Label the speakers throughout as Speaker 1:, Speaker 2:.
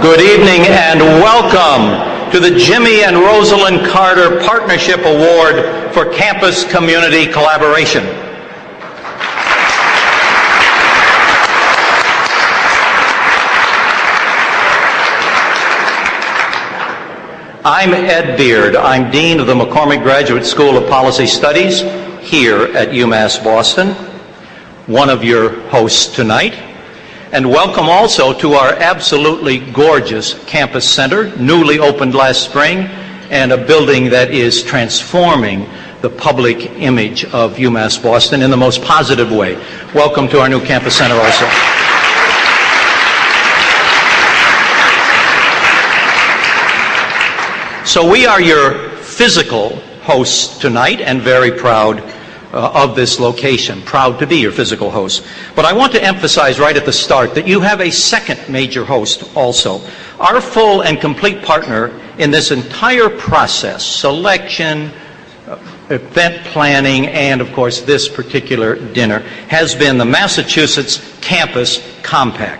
Speaker 1: Good evening and welcome to the Jimmy and Rosalynn Carter Partnership Award for Campus Community Collaboration. I'm Ed Beard. I'm Dean of the McCormick Graduate School of Policy Studies here at UMass Boston, one of your hosts tonight. And welcome also to our absolutely gorgeous campus center, newly opened last spring, and a building that is transforming the public image of UMass Boston in the most positive way. Welcome to our new campus center also. So we are your physical hosts tonight and very proud of this location, proud to be your physical host. But I want to emphasize right at the start that you have a second major host also. Our full and complete partner in this entire process, selection, event planning, and of course this particular dinner, has been the Massachusetts Campus Compact.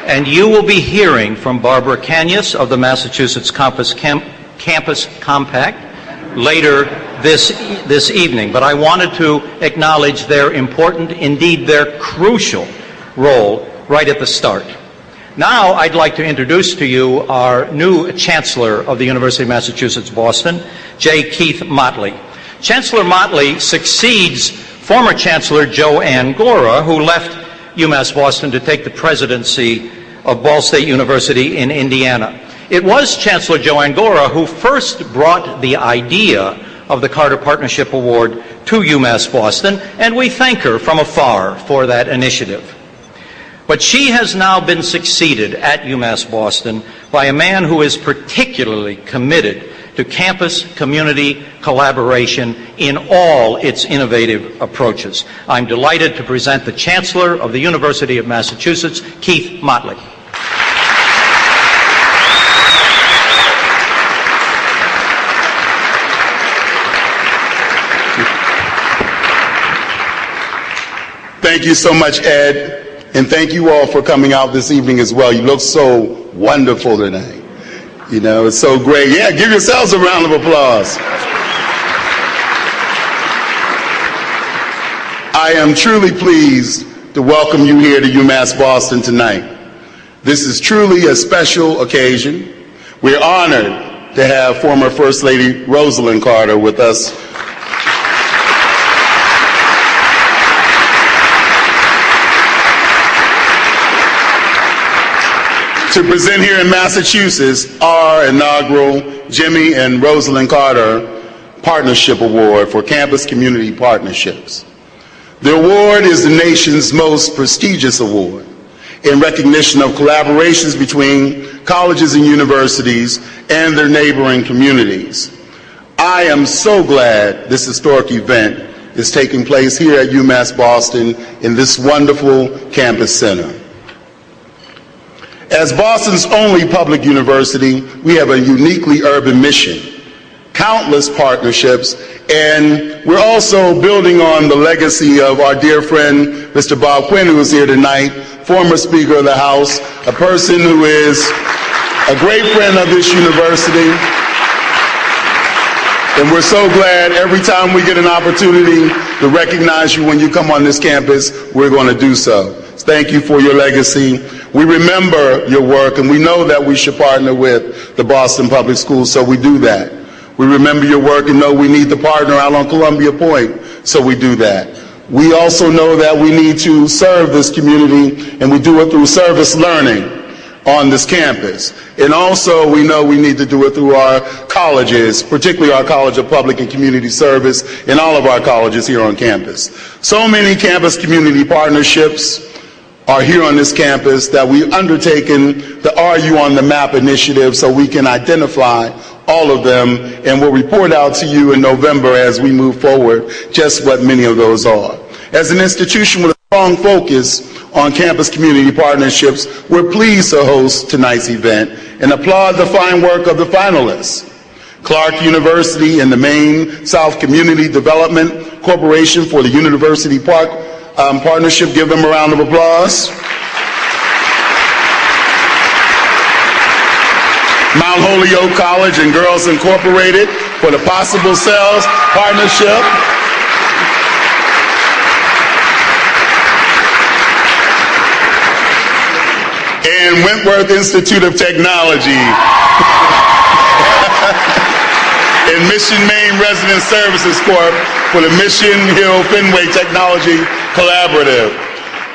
Speaker 1: And you will be hearing from Barbara Kanyas of the Massachusetts Campus Compact later this evening. But I wanted to acknowledge their important, indeed their crucial role right at the start. Now I'd like to introduce to you our new Chancellor of the University of Massachusetts Boston, J. Keith Motley. Chancellor Motley succeeds former Chancellor Joanne Gora, who left UMass Boston to take the presidency of Ball State University in Indiana. It was Chancellor Joanne Gora who first brought the idea of the Carter Partnership Award to UMass Boston, and we thank her from afar for that initiative. But she has now been succeeded at UMass Boston by a man who is particularly committed to campus community collaboration in all its innovative approaches. I'm delighted to present the Chancellor of the University of Massachusetts, Keith Motley.
Speaker 2: Thank you so much, Ed, and thank you all for coming out this evening as well. You look so wonderful tonight. You know, it's so great. Yeah, give yourselves a round of applause. I am truly pleased to welcome you here to UMass Boston tonight. This is truly a special occasion. We're honored to have former First Lady Rosalynn Carter with us. To present here in Massachusetts our inaugural Jimmy and Rosalynn Carter Partnership Award for Campus Community Partnerships. The award is the nation's most prestigious award in recognition of collaborations between colleges and universities and their neighboring communities. I am so glad this historic event is taking place here at UMass Boston in this wonderful campus center. As Boston's only public university, we have a uniquely urban mission, countless partnerships, and we're also building on the legacy of our dear friend, Mr. Bob Quinn, who is here tonight, former Speaker of the House, a person who is a great friend of this university. And we're so glad every time we get an opportunity to recognize you when you come on this campus, we're going to do so. Thank you for your legacy. We remember your work, and we know that we should partner with the Boston Public Schools, so we do that. We remember your work and know we need to partner out on Columbia Point, so we do that. We also know that we need to serve this community, and we do it through service learning on this campus. And also we know we need to do it through our colleges, particularly our College of Public and Community Service and all of our colleges here on campus. So many campus community partnerships are here on this campus that we've undertaken the Are You on the Map initiative so we can identify all of them, and we'll report out to you in November as we move forward just what many of those are. As an institution with a strong focus on campus community partnerships, we're pleased to host tonight's event and applaud the fine work of the finalists. Clark University and the Maine South Community Development Corporation for the University Park Partnership. Give them a round of applause. Mount Holyoke College and Girls Incorporated for the Possible Cells Partnership. And Wentworth Institute of Technology and Mission Maine Resident Services Corp for the Mission Hill Fenway Technology Collaborative.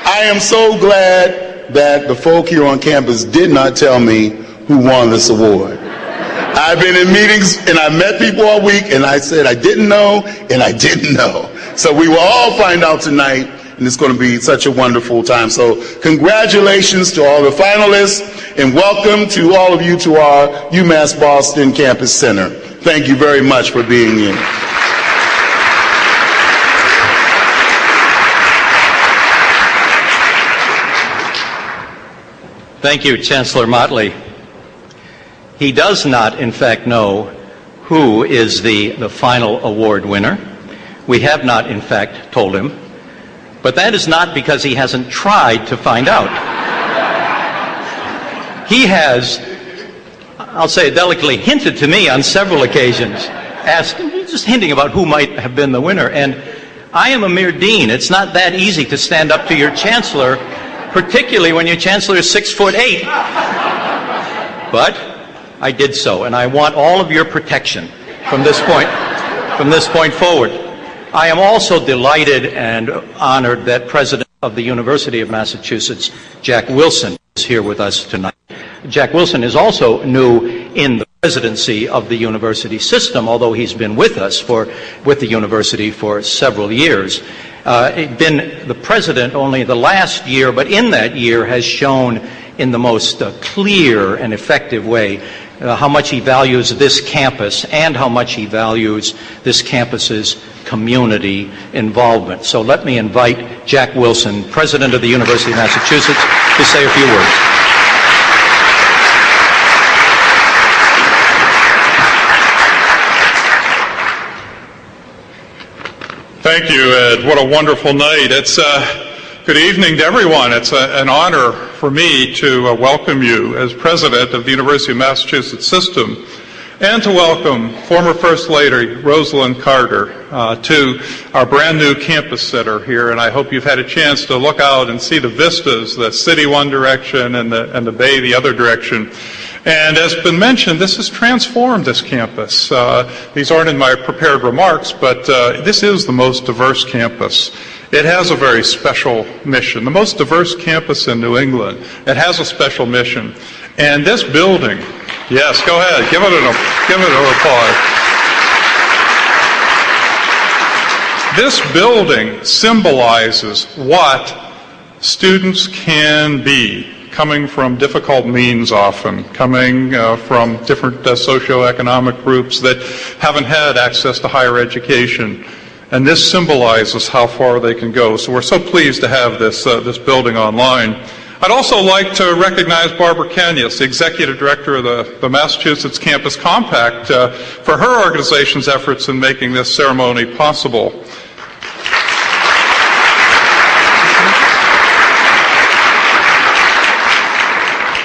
Speaker 2: I am so glad that the folk here on campus did not tell me who won this award. I've been in meetings and I met people all week and I said I didn't know and I didn't know. So we will all find out tonight, and it's going to be such a wonderful time. So congratulations to all the finalists and welcome to all of you to our UMass Boston Campus Center. Thank you very much for being here.
Speaker 1: Thank you, Chancellor Motley. He does not, in fact, know who is the final award winner. We have not, in fact, told him. But that is not because he hasn't tried to find out. He has, I'll say delicately, hinted to me on several occasions, just hinting about who might have been the winner. And I am a mere dean. It's not that easy to stand up to your chancellor, particularly when your chancellor is 6'8". But I did so, and I want all of your protection from this point forward. I am also delighted and honored that President of the University of Massachusetts, Jack Wilson, is here with us tonight. Jack Wilson is also new in the presidency of the university system, although he's been with us with the university for several years. Been the president only the last year, but in that year has shown in the most clear and effective way how much he values this campus and how much he values this campus's community involvement. So let me invite Jack Wilson, President of the University of Massachusetts, to say a few words.
Speaker 3: Thank you, Ed. What a wonderful night. It's good evening to everyone. It's an honor for me to welcome you as President of the University of Massachusetts System, and to welcome former First Lady Rosalynn Carter to our brand new campus center here. And I hope you've had a chance to look out and see the vistas, the city one direction and the bay the other direction. And as been mentioned, this has transformed this campus. These aren't in my prepared remarks, but this is the most diverse campus. It has a very special mission, the most diverse campus in New England. It has a special mission. And this building, yes, go ahead, give it an applause. This building symbolizes what students can be, coming from difficult means often, coming from different socioeconomic groups that haven't had access to higher education. And this symbolizes how far they can go. So we're so pleased to have this building online. I'd also like to recognize Barbara Kanyas, the Executive Director of the Massachusetts Campus Compact, for her organization's efforts in making this ceremony possible.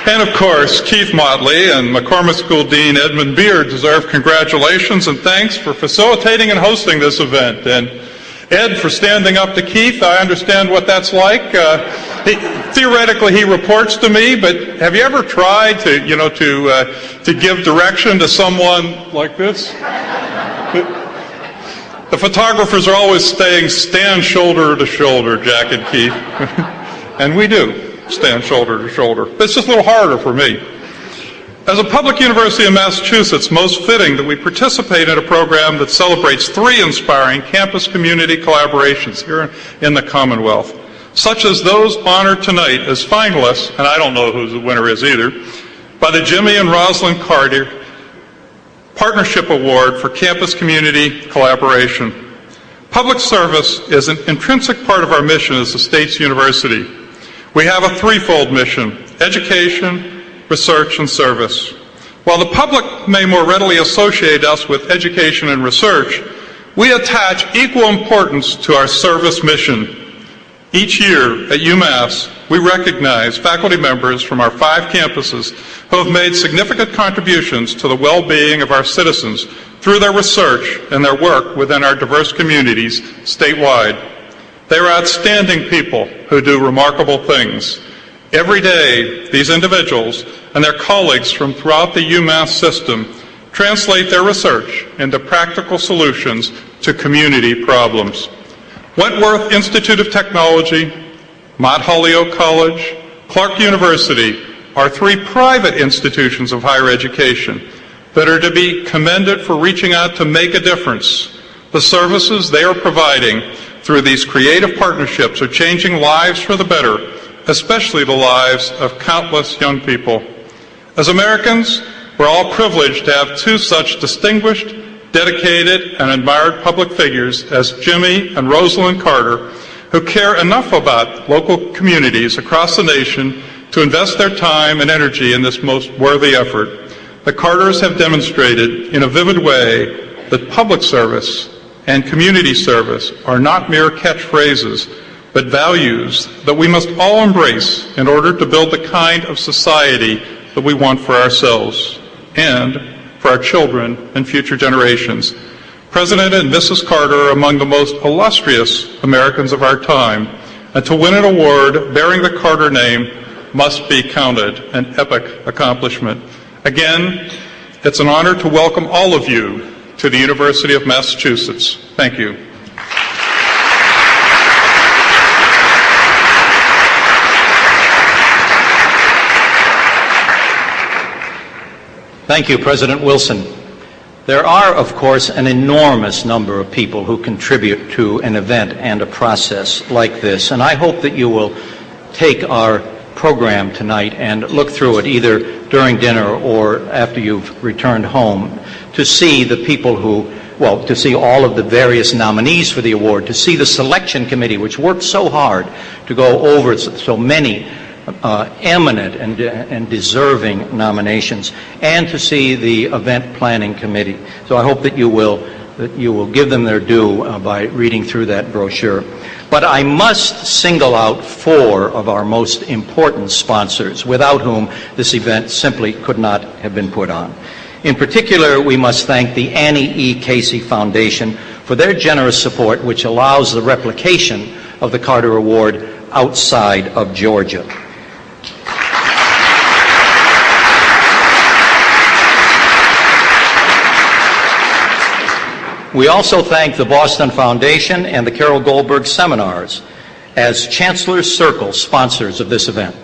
Speaker 3: And of course, Keith Motley and McCormick School Dean Edmund Beard deserve congratulations and thanks for facilitating and hosting this event. And Ed, for standing up to Keith, I understand what that's like. Theoretically, he reports to me, but have you ever tried to give direction to someone like this? The photographers are always stand shoulder to shoulder, Jack and Keith. And we do stand shoulder to shoulder. But it's just a little harder for me. As a public university in Massachusetts, most fitting that we participate in a program that celebrates 3 inspiring campus community collaborations here in the Commonwealth, such as those honored tonight as finalists, and I don't know who the winner is either, by the Jimmy and Rosalynn Carter Partnership Award for Campus Community Collaboration. Public service is an intrinsic part of our mission as a state's university. We have a threefold mission: education, research, and service. While the public may more readily associate us with education and research, We attach equal importance to our service mission. Each year at UMass, we recognize faculty members from our 5 campuses who have made significant contributions to the well-being of our citizens through their research and their work within our diverse communities statewide. They are outstanding people who do remarkable things. Every day, these individuals and their colleagues from throughout the UMass system translate their research into practical solutions to community problems. Wentworth Institute of Technology, Mount Holyoke College, Clark University are 3 private institutions of higher education that are to be commended for reaching out to make a difference. The services they are providing through these creative partnerships are changing lives for the better, especially the lives of countless young people. As Americans, we're all privileged to have 2 such distinguished, dedicated, and admired public figures as Jimmy and Rosalynn Carter, who care enough about local communities across the nation to invest their time and energy in this most worthy effort. The Carters have demonstrated in a vivid way that public service and community service are not mere catchphrases, but values that we must all embrace in order to build the kind of society that we want for ourselves and for our children and future generations. President and Mrs. Carter are among the most illustrious Americans of our time, and to win an award bearing the Carter name must be counted an epic accomplishment. Again, it's an honor to welcome all of you to the University of Massachusetts. Thank you.
Speaker 1: Thank you, President Wilson. There are, of course, an enormous number of people who contribute to an event and a process like this, and I hope that you will take our program tonight and look through it either during dinner or after you've returned home to see the people who, well, to see all of the various nominees for the award, to see the selection committee, which worked so hard to go over so many eminent and deserving nominations, and to see the event planning committee. So I hope that you will give them their due by reading through that brochure. But I must single out 4 of our most important sponsors, without whom this event simply could not have been put on. In particular, we must thank the Annie E. Casey Foundation for their generous support, which allows the replication of the Carter Award outside of Georgia. We also thank the Boston Foundation and the Carol Goldberg Seminars as Chancellor's Circle sponsors of this event.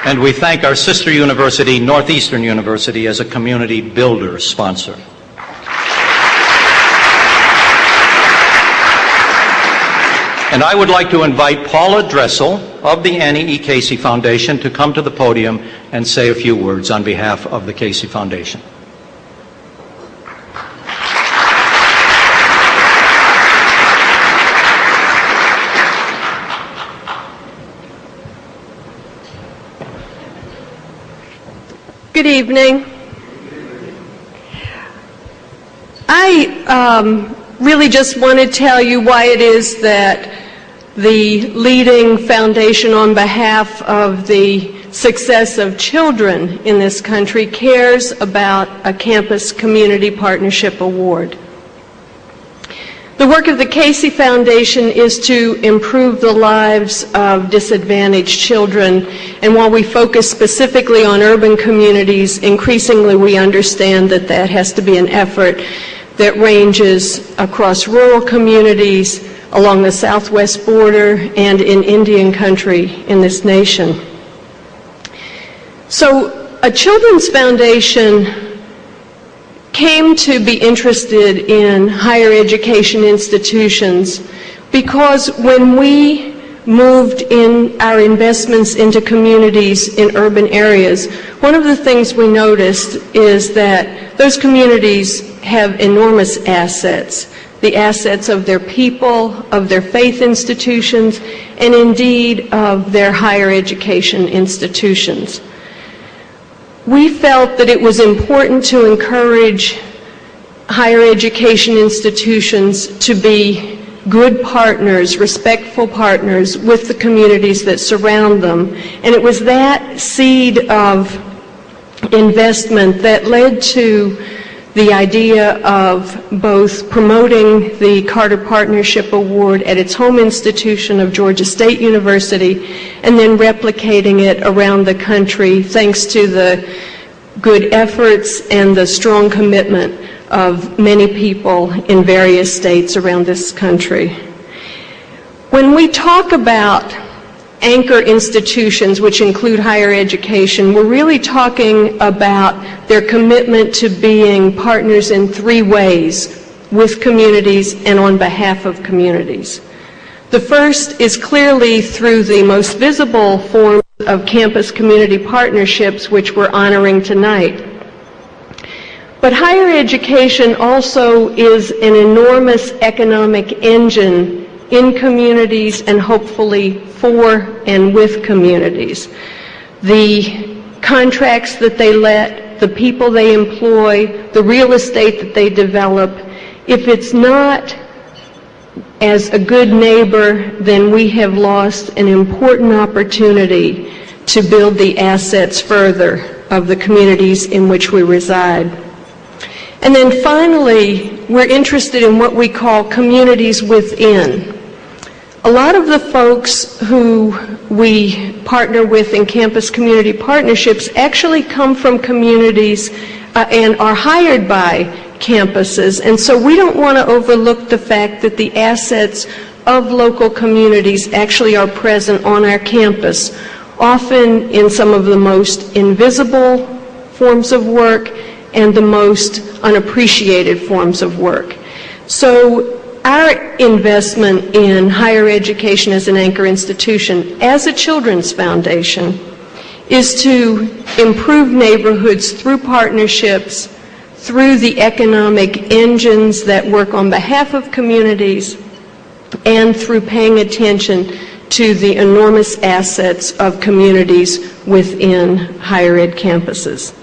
Speaker 1: And we thank our sister university, Northeastern University, as a community builder sponsor. And I would like to invite Paula Dressel of the Annie E. Casey Foundation to come to the podium and say a few words on behalf of the Casey Foundation.
Speaker 4: Good evening. I really just want to tell you why it is that the leading foundation on behalf of the success of children in this country cares about a Campus Community Partnership Award. The work of the Casey Foundation is to improve the lives of disadvantaged children, and while we focus specifically on urban communities, increasingly we understand that that has to be an effort that ranges across rural communities, along the southwest border, and in Indian country in this nation. So a children's foundation came to be interested in higher education institutions because when we moved in our investments into communities in urban areas, one of the things we noticed is that those communities have enormous assets, the assets of their people, of their faith institutions, and indeed of their higher education institutions. we felt that it was important to encourage higher education institutions to be good partners, respectful partners with the communities that surround them. And it was that seed of investment that led to the idea of both promoting the Carter Partnership Award at its home institution of Georgia State University and then replicating it around the country thanks to the good efforts and the strong commitment of many people in various states around this country. When we talk about anchor institutions, which include higher education, we're really talking about their commitment to being partners in three ways: with communities and on behalf of communities. The first is clearly through the most visible form of campus community partnerships, which we're honoring tonight. But higher education also is an enormous economic engine in communities and hopefully for and with communities. The contracts that they let, the people they employ, the real estate that they develop, if it's not as a good neighbor, then we have lost an important opportunity to build the assets further of the communities in which we reside. And then finally, we're interested in what we call communities within. A lot of the folks who we partner with in campus community partnerships actually come from communities and are hired by campuses, and so we don't want to overlook the fact that the assets of local communities actually are present on our campus, often in some of the most invisible forms of work and the most unappreciated forms of work. So our investment in higher education as an anchor institution, as a children's foundation, is to improve neighborhoods through partnerships, through the economic engines that work on behalf of communities, and through paying attention to the enormous assets of communities within higher ed campuses.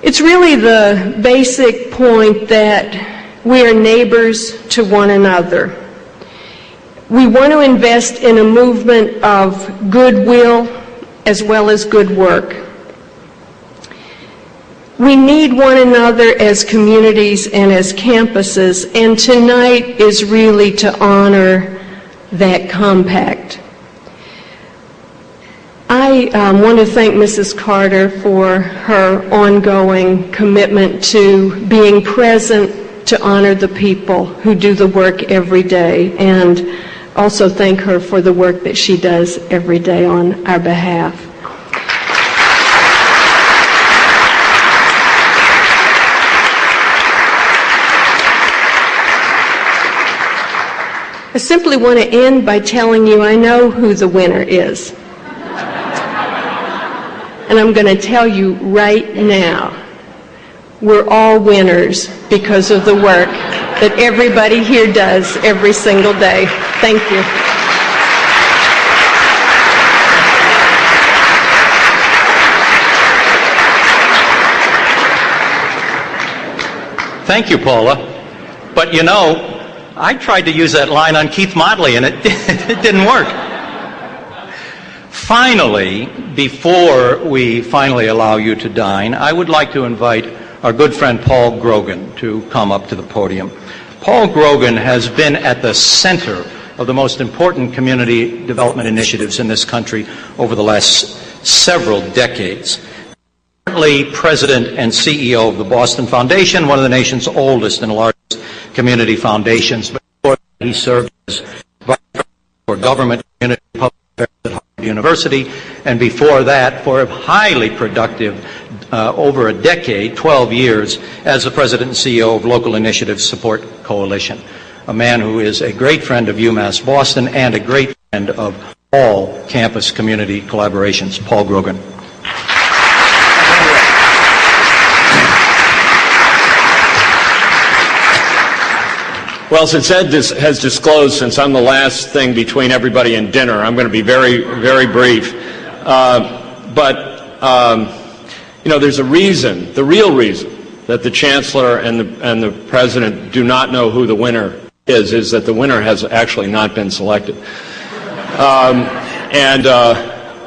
Speaker 4: It's really the basic point that we are neighbors to one another. We want to invest in a movement of goodwill as well as good work. We need one another as communities and as campuses, and tonight is really to honor that compact. I want to thank Mrs. Carter for her ongoing commitment to being present to honor the people who do the work every day, and also thank her for the work that she does every day on our behalf. I simply want to end by telling you I know who the winner is. And I'm going to tell you right now, we're all winners because of the work that everybody here does every single day. Thank you.
Speaker 1: Thank you, Paula. But you know, I tried to use that line on Keith Motley, and it didn't work. Finally, before we finally allow you to dine, I would like to invite our good friend Paul Grogan to come up to the podium. Paul Grogan has been at the center of the most important community development initiatives in this country over the last several decades. Currently President and CEO of the Boston Foundation, one of the nation's oldest and largest community foundations. Before that, he served as Vice President for Government, Community, and Public Affairs at Harvard University, and before that, for a highly productive, over a decade, 12 years, as the President and CEO of Local Initiative Support Coalition. A man who is a great friend of UMass Boston and a great friend of all campus community collaborations. Paul Grogan.
Speaker 5: Well, since Ed has disclosed, since I'm the last thing between everybody and dinner, I'm going to be very, very brief. But there's a reason, the real reason, that the Chancellor and the President do not know who the winner is that the winner has actually not been selected.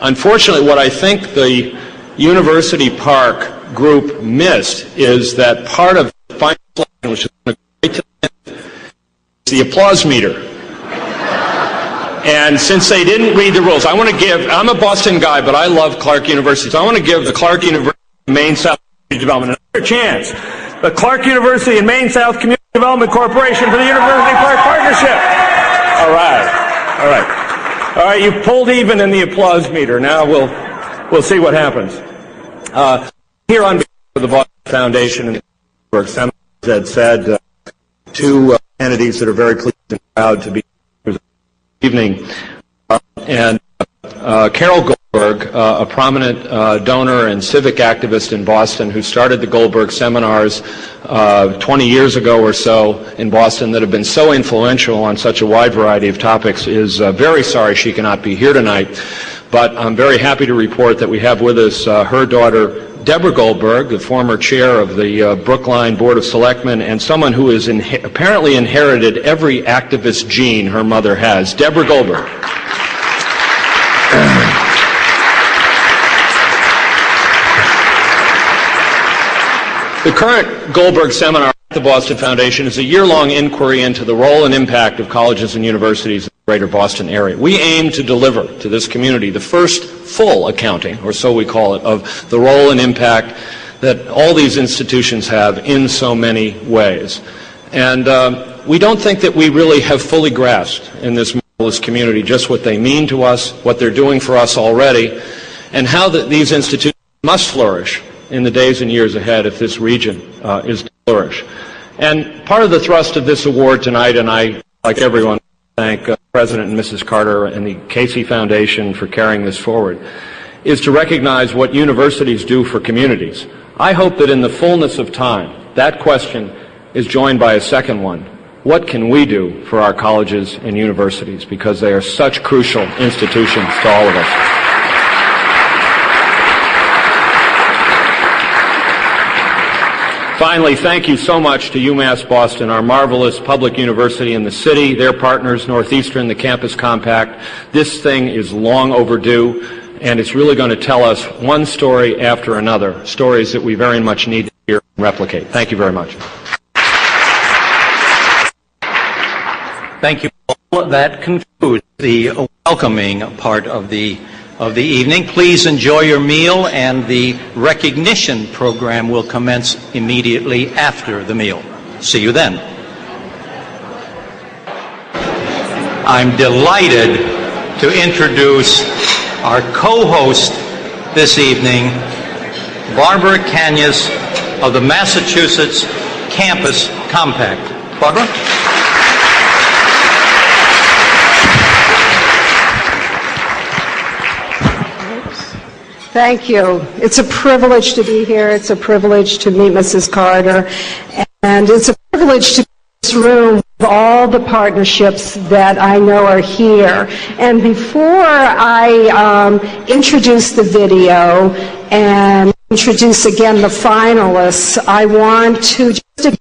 Speaker 5: Unfortunately, what I think the University Park group missed is that part of the final selection, which is great to the applause meter. And since they didn't read the rules, I'm a Boston guy, but I love Clark University, so I want to give the Clark University Maine South Community Development another chance. The Clark University and Maine South Community Development Corporation for the University Park Partnership. All right, you pulled even in the applause meter. Now we'll see what happens. Here on behalf of the Boston Foundation and the Goldberg Seminars, as said, two entities that are very pleased and proud to be here this evening, and Carol Goldberg, a prominent donor and civic activist in Boston who started the Goldberg Seminars 20 years ago or so in Boston that have been so influential on such a wide variety of topics, is very sorry she cannot be here tonight. But I'm very happy to report that we have with us her daughter, Deborah Goldberg, the former chair of the Brookline Board of Selectmen, and someone who has apparently inherited every activist gene her mother has. Deborah Goldberg. The current Goldberg Seminar at the Boston Foundation is a year-long inquiry into the role and impact of colleges and universities in the greater Boston area. We aim to deliver to this community the first full accounting, or so we call it, of the role and impact that all these institutions have in so many ways. And we don't think that we really have fully grasped in this marvelous community just what they mean to us, what they're doing for us already, and how these institutions must flourish in the days and years ahead if this region is to flourish. And part of the thrust of this award tonight, and I, like everyone, thank President and Mrs. Carter and the Casey Foundation for carrying this forward, is to recognize what universities do for communities. I hope that in the fullness of time, that question is joined by a second one. What can we do for our colleges and universities? Because they are such crucial institutions to all of us. Finally, thank you so much to UMass Boston, our marvelous public university in the city, their partners, Northeastern, the Campus Compact. This thing is long overdue, and it's really going to tell us one story after another, stories that we very much need to hear and replicate. Thank you very much.
Speaker 1: Thank you, Paul. That concludes the welcoming part of the evening. Please enjoy your meal, and the recognition program will commence immediately after the meal. See you then. I'm delighted to introduce our co-host this evening, Barbara Kanyas of the Massachusetts Campus Compact. Barbara?
Speaker 6: Thank you. It's a privilege to be here. It's a privilege to meet Mrs. Carter. And it's a privilege to be in this room with all the partnerships that I know are here. And before I introduce the video and introduce again the finalists, I want to just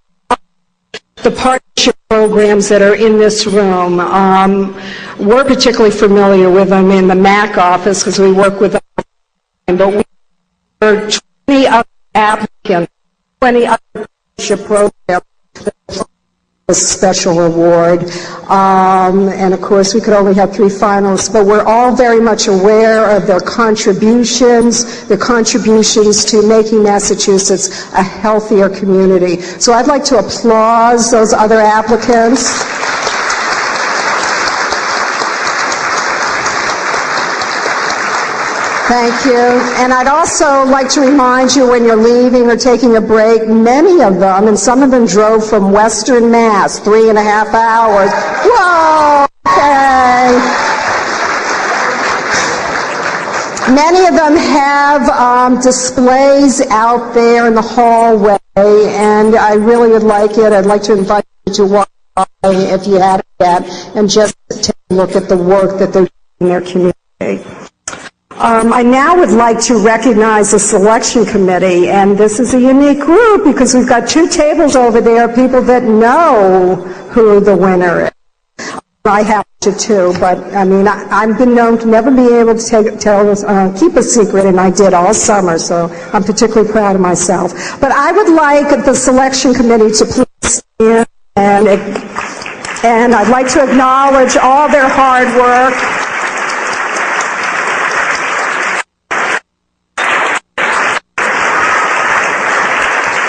Speaker 6: the partnership programs that are in this room. We're particularly familiar with them in the MAC office because we work with them. But we are 20 other applicants, 20 other partnership programs that a special award. And of course, we could only have 3 finalists, but we're all very much aware of their contributions to making Massachusetts a healthier community. So I'd like to applaud those other applicants. Thank you. And I'd also like to remind you when you're leaving or taking a break, many of them, and some of them drove from Western Mass, 3.5 hours. Whoa! Okay. Many of them have displays out there in the hallway, and I really would like it. I'd like to invite you to walk by if you haven't yet, and just take a look at the work that they're doing in their community. I now would like to recognize the selection committee, and this is a unique group because we've got two tables over there, people that know who the winner is. I have to too, but I mean, I've been known to never be able to keep a secret, and I did all summer, so I'm particularly proud of myself. But I would like the selection committee to please stand, and I'd like to acknowledge all their hard work.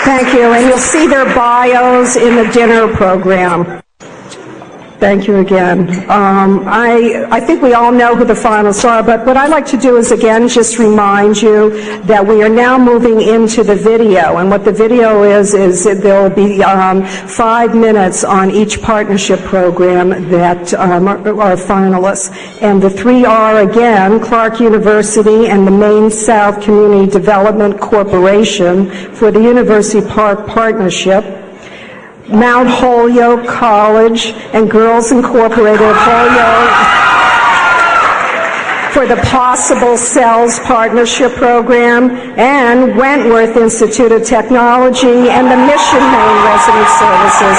Speaker 6: Thank you, and you'll see their bios in the dinner program. Thank you again. I think we all know who the finalists are, but what I'd like to do is, again, just remind you that we are now moving into the video, and what the video is that there will be 5 minutes on each partnership program that are finalists. And the three are, again, Clark University and the Maine South Community Development Corporation for the University Park Partnership, Mount Holyoke College and Girls Incorporated of Holyoke for the Possible Cells Partnership Program, and Wentworth Institute of Technology and the Mission Maine Resident Services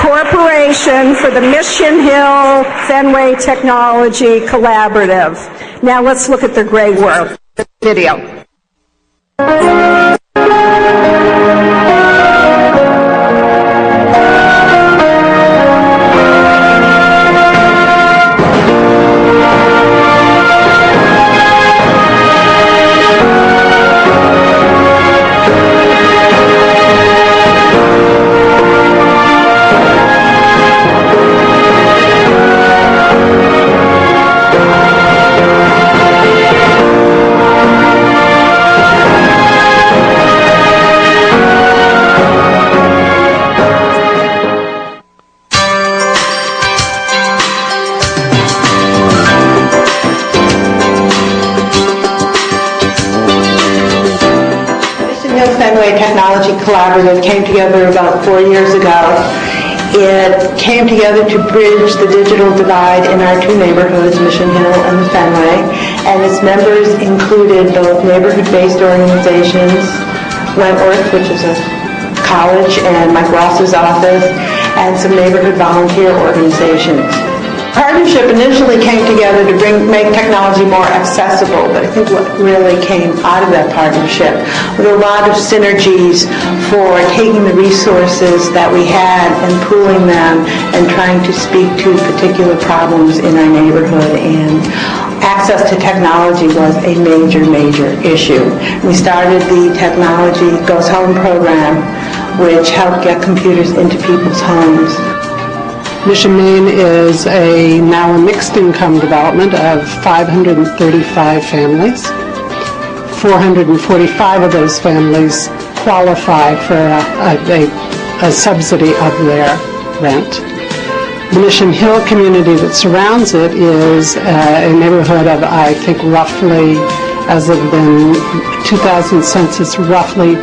Speaker 6: Corporation for the Mission Hill Fenway Technology Collaborative. Now let's look at their great work. The video.
Speaker 7: Technology Collaborative came together about 4 years ago. It came together to bridge the digital divide in our two neighborhoods, Mission Hill and the Fenway, and its members included both neighborhood-based organizations, Wentworth, which is a college, and Mike Ross's office, and some neighborhood volunteer organizations. The partnership initially came together to make technology more accessible, but I think what really came out of that partnership were a lot of synergies for taking the resources that we had and pooling them and trying to speak to particular problems in our neighborhood, and access to technology was a major, major issue. We started the Technology Goes Home program, which helped get computers into people's homes.
Speaker 8: Mission Maine is now a mixed income development of 535 families. 445 of those families qualify for a subsidy of their rent. The Mission Hill community that surrounds it is a neighborhood of, I think, roughly, as of the 2000 census, roughly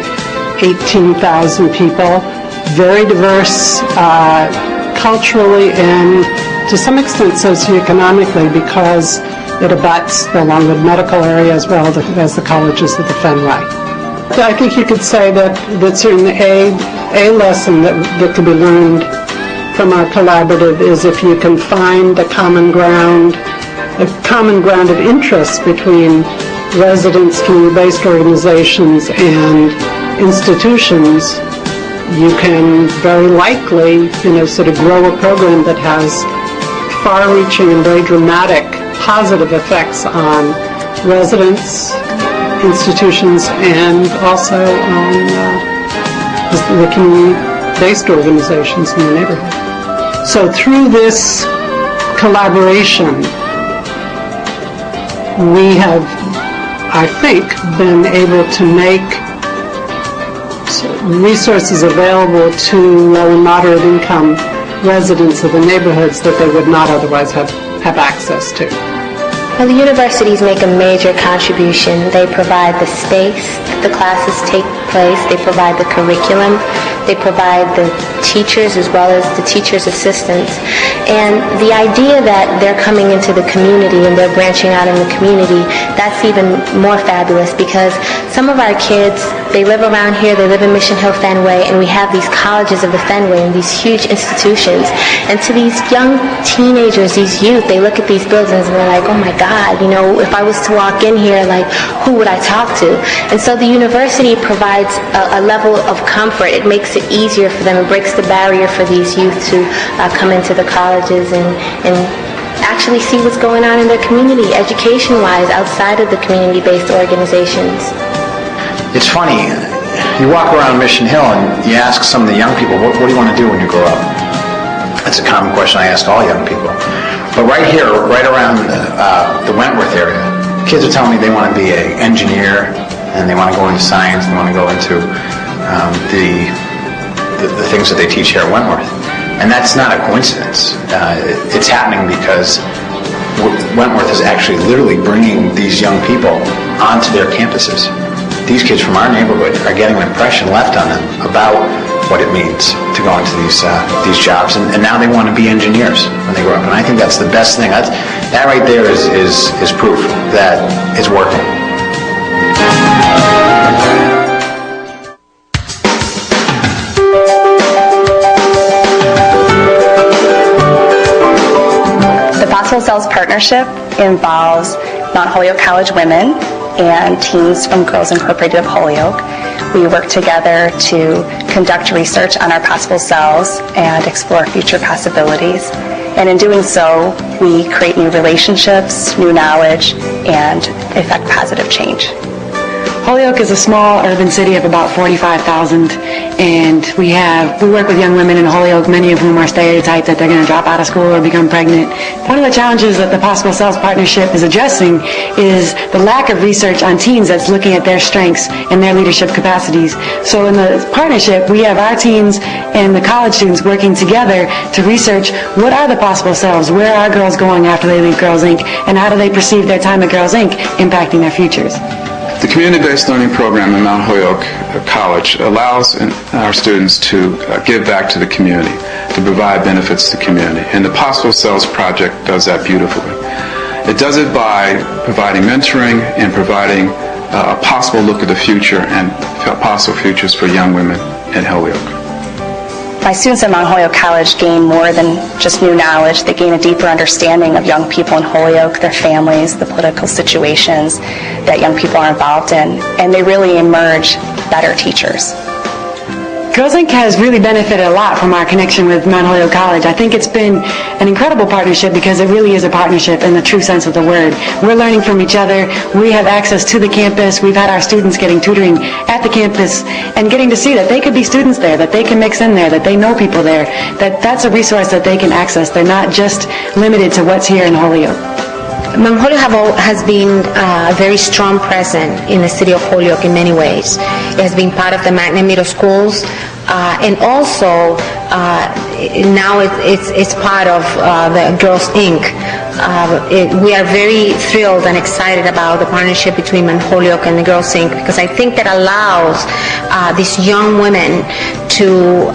Speaker 8: 18,000 people. Very diverse culturally and to some extent socioeconomically, because it abuts the Longwood medical area as well as the colleges of the Fenway. I think you could say that certainly a lesson that could be learned from our collaborative is if you can find a common ground of interest between residents, community-based organizations, and institutions, you can very likely, sort of grow a program that has far-reaching and very dramatic positive effects on residents, institutions, and also on the community-based organizations in the neighborhood. So through this collaboration, we have, I think, been able to make resources available to low and moderate income residents of the neighborhoods that they would not otherwise have access to.
Speaker 9: Well, the universities make a major contribution. They provide the space that the classes take place. They provide the curriculum. They provide the teachers as well as the teachers' assistants. And the idea that they're coming into the community and they're branching out in the community, that's even more fabulous because some of our kids, they live around here, they live in Mission Hill Fenway, and we have these colleges of the Fenway and these huge institutions. And to these young teenagers, these youth, they look at these buildings and they're like, oh my God, you know, if I was to walk in here, like, who would I talk to? And so the university provides a level of comfort. It makes it easier for them. It breaks the barrier for these youth to come into the colleges and actually see what's going on in their community, education-wise, outside of the community-based organizations.
Speaker 10: It's funny, you walk around Mission Hill and you ask some of the young people, what do you want to do when you grow up? That's a common question I ask all young people. But right here, right around the Wentworth area, kids are telling me they want to be an engineer and they want to go into science, they want to go into the things that they teach here at Wentworth. And that's not a coincidence. It's happening because Wentworth is actually literally bringing these young people onto their campuses. These kids from our neighborhood are getting an impression left on them about what it means to go into these jobs, and now they want to be engineers when they grow up. And I think that's the best thing. That right there is proof that it's working.
Speaker 11: The Possible Selves Partnership involves Mount Holyoke College women and teams from Girls Incorporated of Holyoke. We work together to conduct research on our possible selves and explore future possibilities. And in doing so, we create new relationships, new knowledge, and effect positive change.
Speaker 12: Holyoke is a small urban city of about 45,000, and we work with young women in Holyoke, many of whom are stereotyped that they're going to drop out of school or become pregnant. One of the challenges that the Possible Selves Partnership is addressing is the lack of research on teens that's looking at their strengths and their leadership capacities. So in the partnership, we have our teens and the college students working together to research what are the possible selves, where are girls going after they leave Girls Inc., and how do they perceive their time at Girls Inc. impacting their futures.
Speaker 13: The community-based learning program at Mount Holyoke College allows our students to give back to the community, to provide benefits to the community. And the Possible Selves Project does that beautifully. It does it by providing mentoring and providing a possible look at the future and possible futures for young women in Holyoke.
Speaker 11: My students at Mount Holyoke College gain more than just new knowledge. They gain a deeper understanding of young people in Holyoke, their families, the political situations that young people are involved in, and they really emerge better teachers.
Speaker 12: Girls Inc. has really benefited a lot from our connection with Mount Holyoke College. I think it's been an incredible partnership because it really is a partnership in the true sense of the word. We're learning from each other. We have access to the campus. We've had our students getting tutoring at the campus and getting to see that they could be students there, that they can mix in there, that they know people there, that that's a resource that they can access. They're not just limited to what's here in Holyoke.
Speaker 9: Mount Holyoke has been a very strong presence in the city of Holyoke in many ways. It has been part of the magnet middle schools, and also now it's part of the Girls Inc. We are very thrilled and excited about the partnership between Mount Holyoke and the Girls Inc. because I think that allows these young women to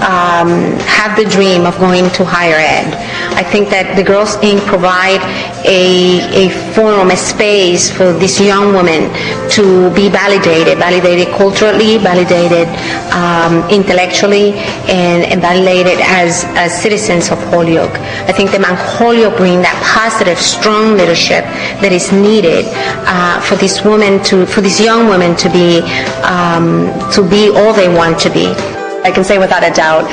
Speaker 9: have the dream of going to higher ed. I think that the Girls Inc. provide a forum, a space for these young women to be validated culturally, validated intellectually, and validated as citizens of Holyoke. I think that Mount Holyoke brings that positive, strong leadership that is needed for these young women to be all they want to be.
Speaker 11: I can say without a doubt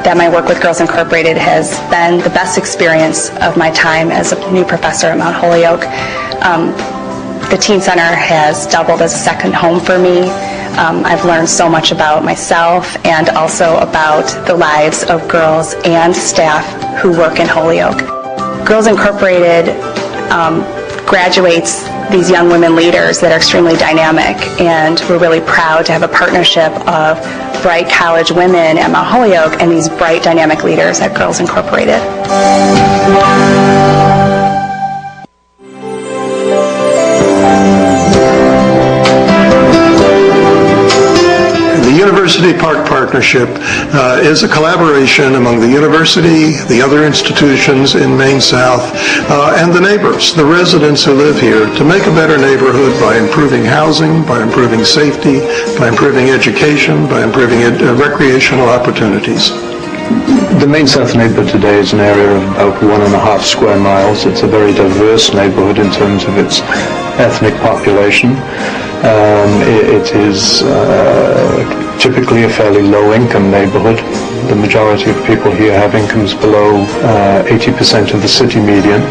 Speaker 11: that my work with Girls Incorporated has been the best experience of my time as a new professor at Mount Holyoke. The Teen Center has doubled as a second home for me. I've learned so much about myself and also about the lives of girls and staff who work in Holyoke. Girls Incorporated graduates these young women leaders that are extremely dynamic, and we're really proud to have a partnership of bright college women at Mount Holyoke and these bright dynamic leaders at Girls Incorporated.
Speaker 14: University Park Partnership is a collaboration among the university, the other institutions in Maine South, and the neighbors, the residents who live here, to make a better neighborhood by improving housing, by improving safety, by improving education, by improving recreational opportunities.
Speaker 15: The Maine South neighborhood today is an area of about 1.5 square miles. It's a very diverse neighborhood in terms of its ethnic population. It is typically a fairly low-income neighborhood. The majority of people here have incomes below 80% of the city median,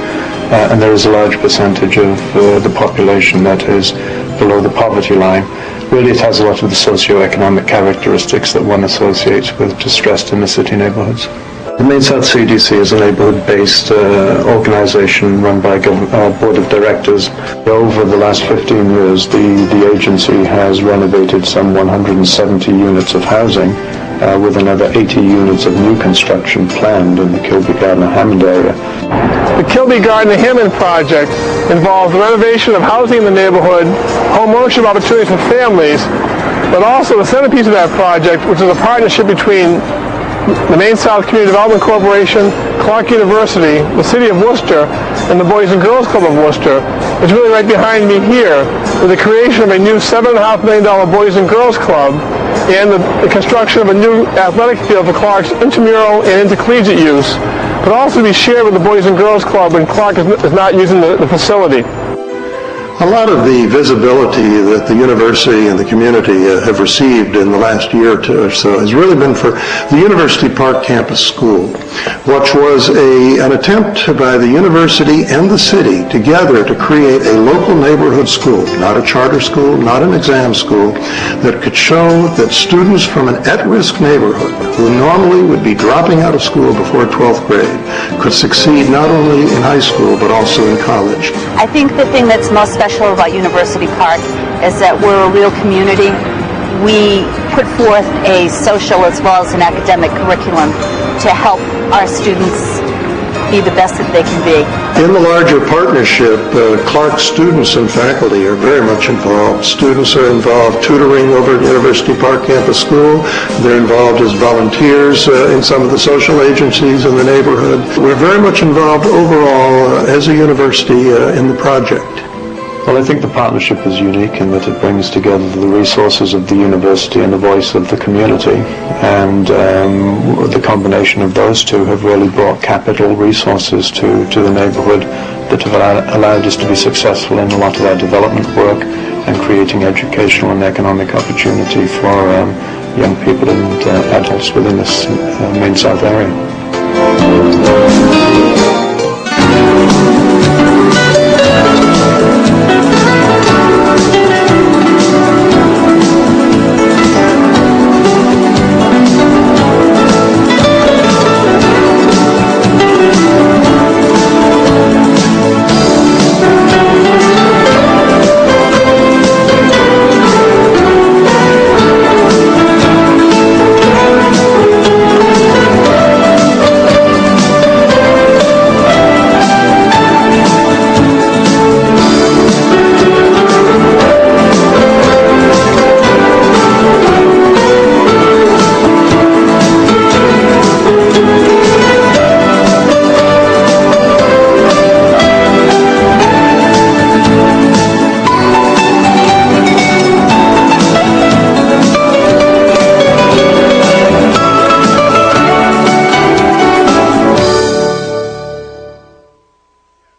Speaker 15: and there is a large percentage of the population that is below the poverty line. Really, it has a lot of the socioeconomic characteristics that one associates with distressed inner city neighborhoods. The Maine South CDC is a neighborhood-based organization run by a board of directors. Over the last 15 years, the agency has renovated some 170 units of housing, with another 80 units of new construction planned in the Kilby Gardner-Hammond area.
Speaker 16: The Kilby Gardner-Hammond project involves the renovation of housing in the neighborhood, homeownership opportunities for families, but also the centerpiece of that project, which is a partnership between the Maine South Community Development Corporation, Clark University, the City of Worcester, and the Boys and Girls Club of Worcester. It's really right behind me here with the creation of a new $7.5 million Boys and Girls Club and the construction of a new athletic field for Clark's intramural and intercollegiate use, but also be shared with the Boys and Girls Club when Clark is not using the facility.
Speaker 14: A lot of the visibility that the university and the community have received in the last year or so has really been for the University Park Campus School, which was an attempt by the university and the city together to create a local neighborhood school, not a charter school, not an exam school, that could show that students from an at-risk neighborhood who normally would be dropping out of school before 12th grade could succeed not only in high school but also in college.
Speaker 17: I think the thing that's most special about University Park is that we're a real community. We put forth a social as well as an academic curriculum to help our students be the best that they can be.
Speaker 14: In the larger partnership, Clark students and faculty are very much involved. Students are involved tutoring over at University Park Campus School. They're involved as volunteers in some of the social agencies in the neighborhood. We're very much involved overall as a university in the project.
Speaker 15: Well, I think the partnership is unique in that it brings together the resources of the university and the voice of the community, and the combination of those two have really brought capital resources to the neighborhood that have allowed us to be successful in a lot of our development work and creating educational and economic opportunity for young people and adults within this Maine South area.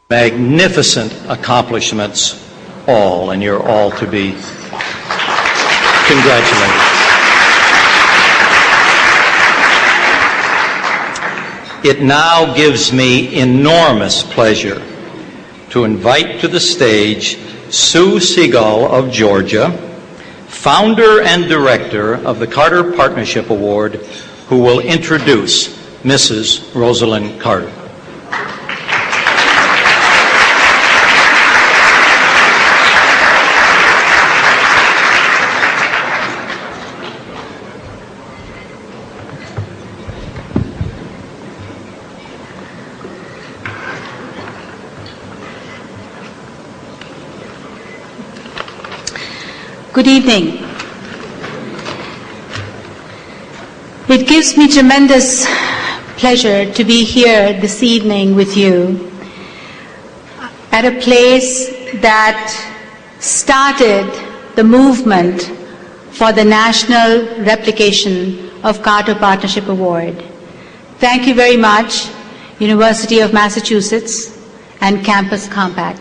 Speaker 1: Magnificent accomplishments all, and you're all to be congratulated. It now gives me enormous pleasure to invite to the stage Sue Seagull of Georgia, founder and director of the Carter Partnership Award, who will introduce Mrs. Rosalynn Carter.
Speaker 18: Good evening. It gives me tremendous pleasure to be here this evening with you at a place that started the movement for the national replication of Carter Partnership Award. Thank you very much, University of Massachusetts and Campus Compact.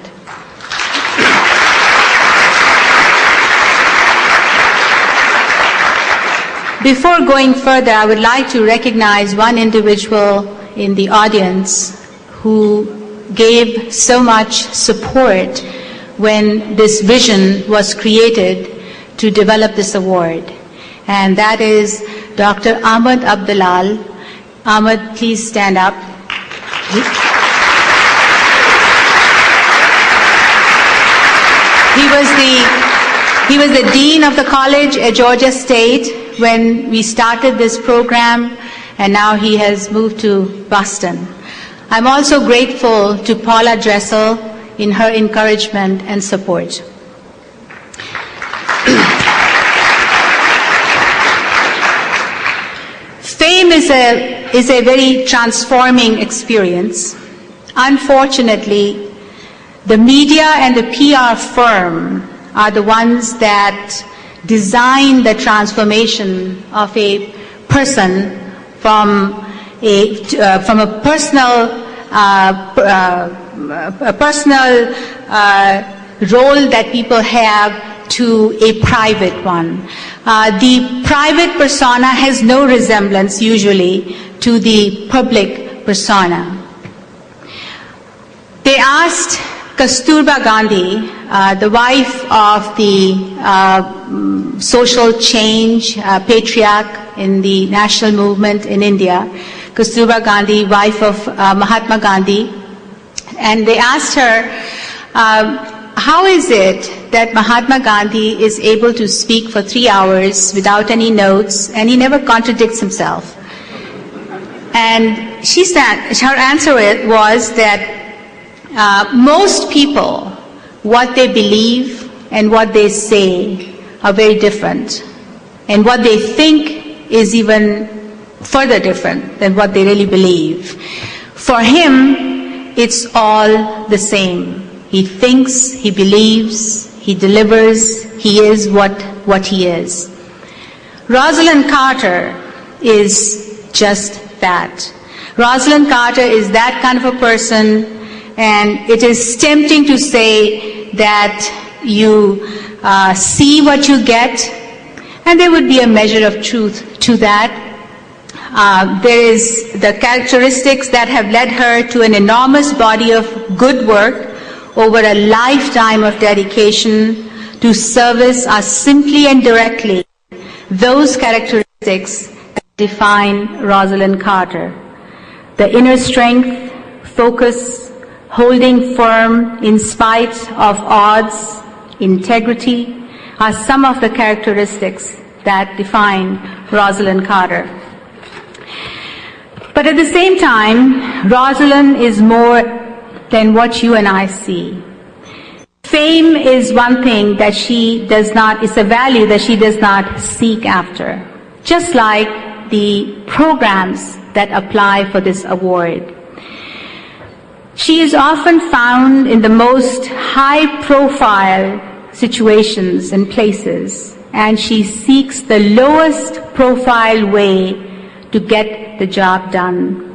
Speaker 18: Before going further, I would like to recognize one individual in the audience who gave so much support when this vision was created to develop this award. And that is Dr. Ahmed Abdalal. Ahmed, please stand up. He was the dean of the college at Georgia State when we started this program, and now he has moved to Boston. I'm also grateful to Paula Dressel in her encouragement and support. Fame is a very transforming experience. Unfortunately, the media and the PR firm are the ones that design the transformation of a person from a personal role that people have to a private one. The private persona has no resemblance usually to the public persona. They asked Kasturba Gandhi, the wife of the social change patriarch in the national movement in India, Kasturba Gandhi, wife of Mahatma Gandhi, and they asked her, how is it that Mahatma Gandhi is able to speak for 3 hours without any notes, and he never contradicts himself? And her answer was that most people, what they believe and what they say are very different. And what they think is even further different than what they really believe. For him, it's all the same. He thinks, he believes, he delivers, he is what he is. Rosalynn Carter is just that. Rosalynn Carter is that kind of a person, and it is tempting to say that you see what you get, and there would be a measure of truth to that. There is the characteristics that have led her to an enormous body of good work over a lifetime of dedication to service are simply and directly those characteristics that define Rosalynn Carter. The inner strength, focus, holding firm in spite of odds, integrity, are some of the characteristics that define Rosalynn Carter. But at the same time, Rosalynn is more than what you and I see. Fame is one thing that she does not, it's a value that she does not seek after. Just like the programs that apply for this award. She is often found in the most high-profile situations and places, and she seeks the lowest profile way to get the job done.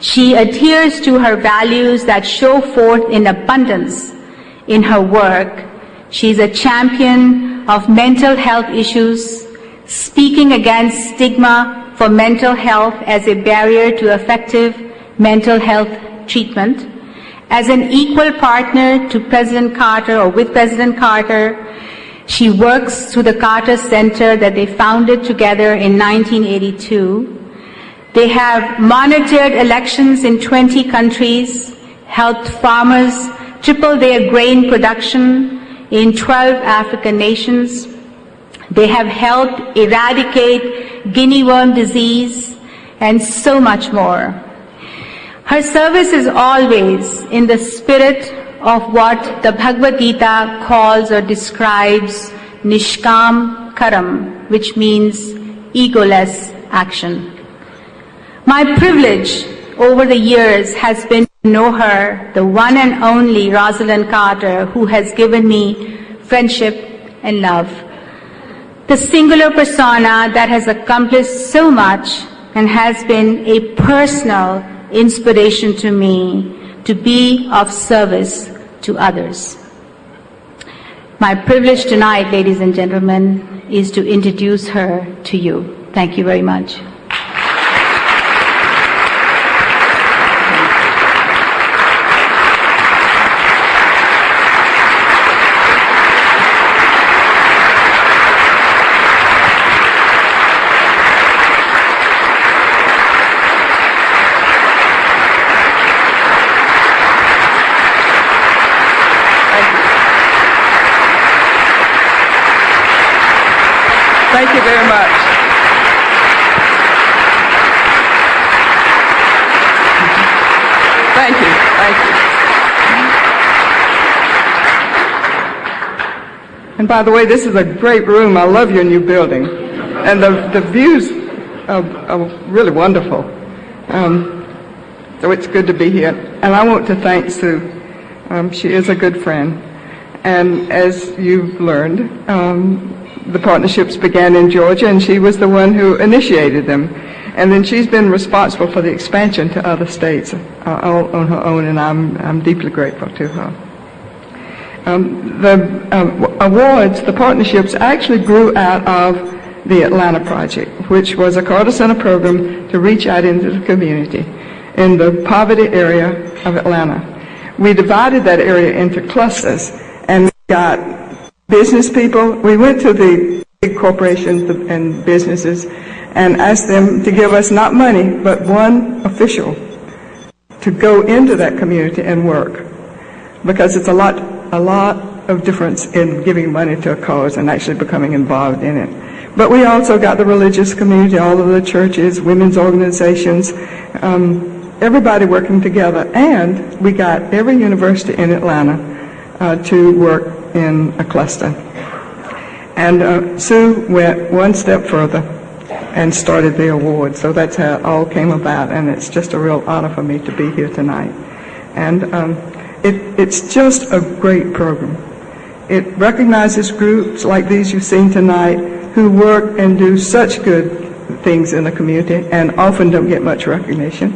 Speaker 18: She adheres to her values that show forth in abundance in her work. She is a champion of mental health issues, speaking against stigma for mental health as a barrier to effective mental health treatment. As an equal partner to President Carter or with President Carter, she works through the Carter Center that they founded together in 1982. They have monitored elections in 20 countries, helped farmers triple their grain production in 12 African nations. They have helped eradicate guinea worm disease and so much more. Her service is always in the spirit of what the Bhagavad Gita calls or describes Nishkam Karam, which means egoless action. My privilege over the years has been to know her, the one and only Rosalynn Carter, who has given me friendship and love. The singular persona that has accomplished so much and has been a personal inspiration to me to be of service to others. My privilege tonight, ladies and gentlemen, is to introduce her to you. Thank you very much.
Speaker 19: Thank you very much. Thank you. Thank you. And by the way, this is a great room. I love your new building. And the views are really wonderful. So it's good to be here. And I want to thank Sue. She is a good friend. And as you've learned, the partnerships began in Georgia, and she was the one who initiated them. And then she's been responsible for the expansion to other states all on her own, and I'm deeply grateful to her. The awards, the partnerships, actually grew out of the Atlanta Project, which was a Carter Center program to reach out into the community in the poverty area of Atlanta. We divided that area into clusters, and we got business people. We went to the big corporations and businesses and asked them to give us not money, but one official to go into that community and work, because it's a lot of difference in giving money to a cause and actually becoming involved in it. But we also got the religious community, all of the churches, women's organizations, everybody working together, and we got every university in Atlanta to work in a cluster. And Sue went one step further and started the award. So that's how it all came about, and it's just a real honor for me to be here tonight. And it's just a great program. It recognizes groups like these you've seen tonight who work and do such good things in the community and often don't get much recognition.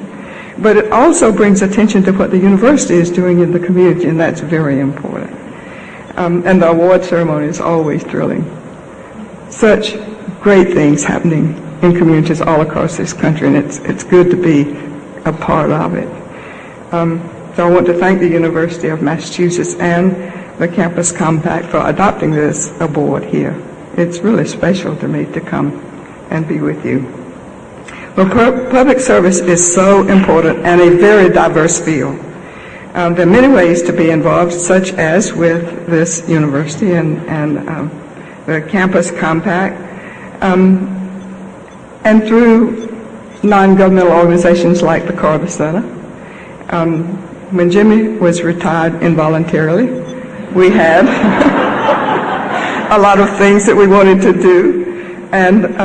Speaker 19: But it also brings attention to what the university is doing in the community, and that's very important. And the award ceremony is always thrilling. Such great things happening in communities all across this country, and it's good to be a part of it. So I want to thank the University of Massachusetts and the Campus Compact for adopting this award here. It's really special to me to come and be with you. Well, public service is so important and a very diverse field. There are many ways to be involved, such as with this university and the Campus Compact, and through non-governmental organizations like the Carter Center. When Jimmy was retired involuntarily, we had a lot of things that we wanted to do, and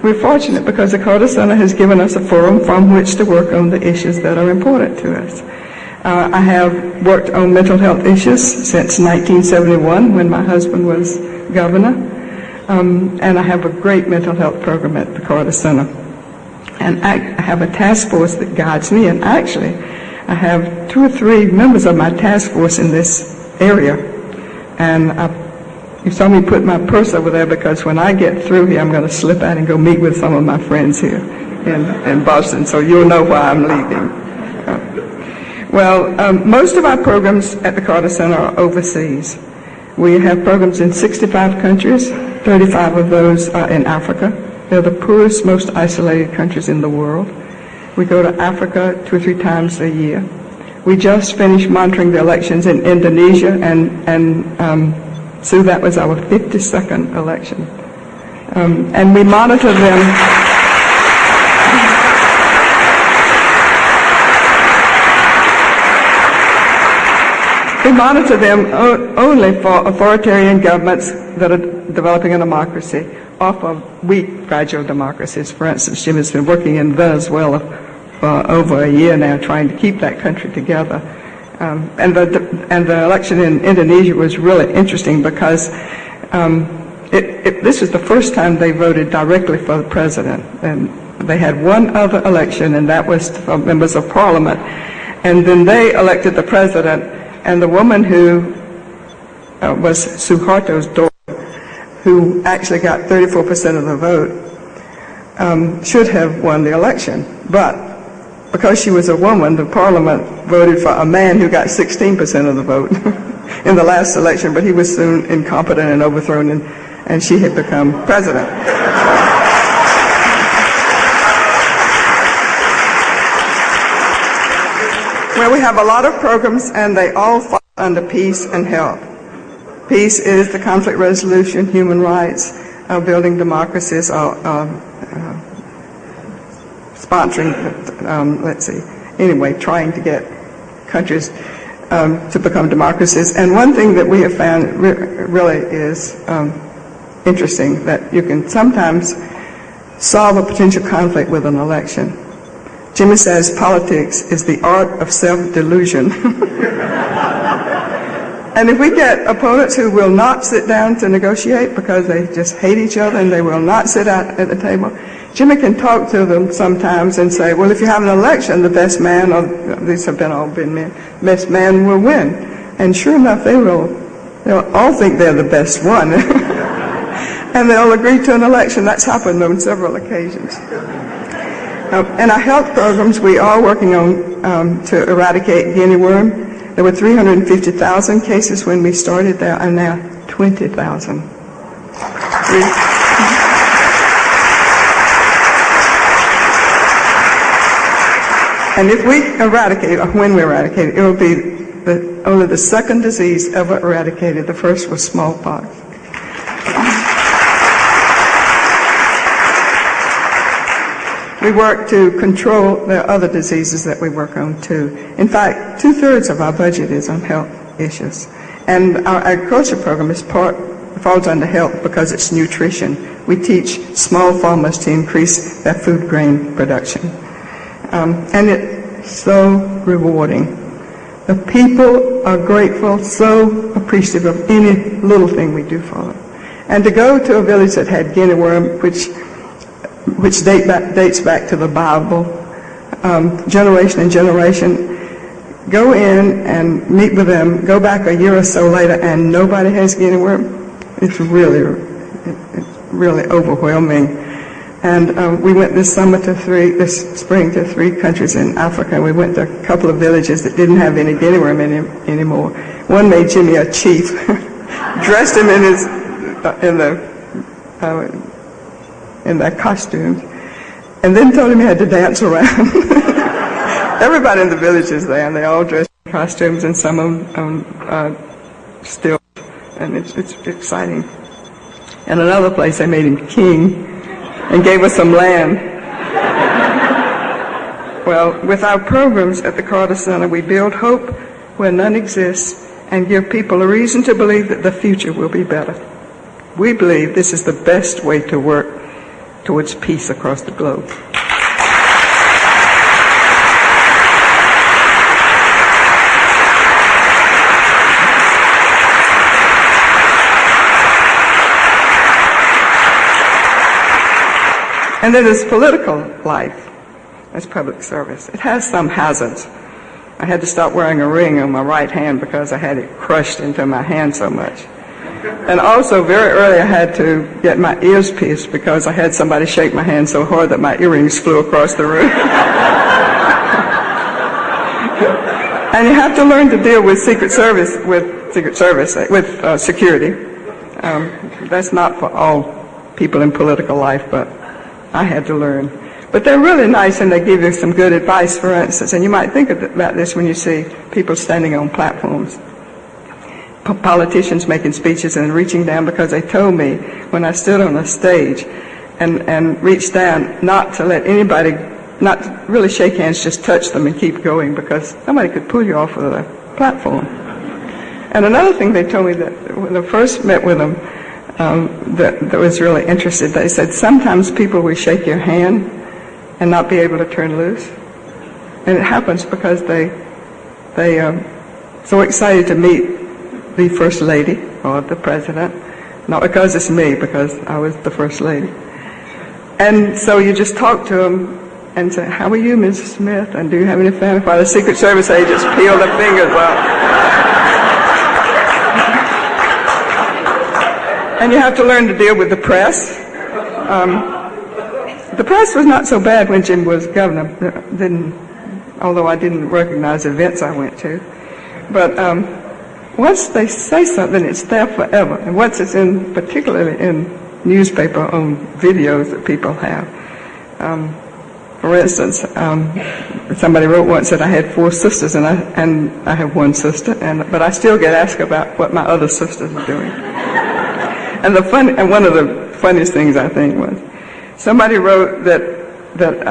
Speaker 19: we're fortunate because the Carter Center has given us a forum from which to work on the issues that are important to us. I have worked on mental health issues since 1971 when my husband was governor, and I have a great mental health program at the Carter Center. And I have a task force that guides me, and actually I have 2 or 3 members of my task force in this area. And you saw me put my purse over there because when I get through here, I'm going to slip out and go meet with some of my friends here in Boston, so you'll know why I'm leaving. Well, most of our programs at the Carter Center are overseas. We have programs in 65 countries, 35 of those are in Africa. They're the poorest, most isolated countries in the world. We go to Africa 2 or 3 times a year. We just finished monitoring the elections in Indonesia, and so that was our 52nd election. And we monitor them. We monitor them only for authoritarian governments that are developing a democracy, off of weak, fragile democracies. For instance, Jim has been working in Venezuela for over a year now, trying to keep that country together. And the election in Indonesia was really interesting because this was the first time they voted directly for the president. And they had one other election, and that was for members of parliament. And then they elected the president, and the woman who was Suharto's daughter, who actually got 34% of the vote, should have won the election. But because she was a woman, the parliament voted for a man who got 16% of the vote in the last election, but he was soon incompetent and overthrown, and she had become president. Well, we have a lot of programs, and they all fall under peace and health. Peace is the conflict resolution, human rights, building democracies, sponsoring, trying to get countries to become democracies. And one thing that we have found really is interesting, that you can sometimes solve a potential conflict with an election. Jimmy says politics is the art of self-delusion. And if we get opponents who will not sit down to negotiate because they just hate each other and they will not sit at the table, Jimmy can talk to them sometimes and say, well, if you have an election, the best man, or these have all been men, best man will win. And sure enough, they'll all think they're the best one. And they'll agree to an election. That's happened on several occasions. In our health programs, we are working on to eradicate guinea worm. There were 350,000 cases when we started. There are now 20,000. And if we eradicate, or when we eradicate, it will be only the second disease ever eradicated. The first was smallpox. We work to control the other diseases that we work on too. In fact, 2/3 of our budget is on health issues. And our agriculture program falls under health because it's nutrition. We teach small farmers to increase their food grain production. And it's so rewarding. The people are grateful, so appreciative of any little thing we do for them. And to go to a village that had guinea worm, which dates back to the Bible, generation and generation, go in and meet with them, go back a year or so later, and nobody has guinea worm. It's really overwhelming. And we went this spring to 3 countries in Africa. We went to a couple of villages that didn't have any guinea worm anymore. One made Jimmy a chief, dressed him in their costumes, and then told him he had to dance around. Everybody in the village is there, and they all dressed in costumes, and some of them still, and it's exciting. In another place, they made him king and gave us some land. Well, with our programs at the Carter Center, we build hope where none exists and give people a reason to believe that the future will be better. We believe this is the best way to work towards peace across the globe. And then there's political life as public service. It has some hazards. I had to stop wearing a ring on my right hand because I had it crushed into my hand so much. And also, very early, I had to get my ears pierced because I had somebody shake my hand so hard that my earrings flew across the room. And you have to learn to deal with security. That's not for all people in political life, but I had to learn. But they're really nice, and they give you some good advice, for instance. And you might think about this when you see people standing on platforms, politicians making speeches and reaching down, because they told me when I stood on a stage and reached down not to let anybody, not to really shake hands, just touch them and keep going, because somebody could pull you off of the platform. And another thing they told me, that when I first met with them, that was really interested. They said sometimes people will shake your hand and not be able to turn loose. And it happens because they so excited to meet the First Lady or the President, not because it's me, because I was the First Lady. And so you just talk to them and say, how are you, Mrs. Smith? And do you have any family? While the Secret Service agents peel their fingers up. And you have to learn to deal with the press. The press was not so bad when Jim was governor, although I didn't recognize events I went to. But once they say something, it's there forever. And once it's in, particularly in newspaper on videos that people have. For instance, somebody wrote once that I had 4 sisters, and I have 1 sister, but I still get asked about what my other sisters are doing. And one of the funniest things I think was, somebody wrote that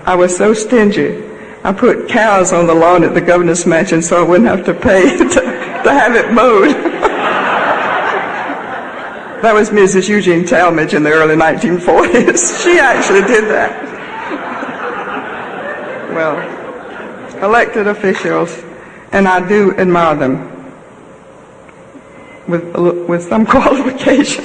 Speaker 19: I was so stingy, I put cows on the lawn at the governor's mansion so I wouldn't have to pay to have it mowed. That was Mrs. Eugene Talmadge in the early 1940s. She actually did that. Well, elected officials, and I do admire them with some qualification.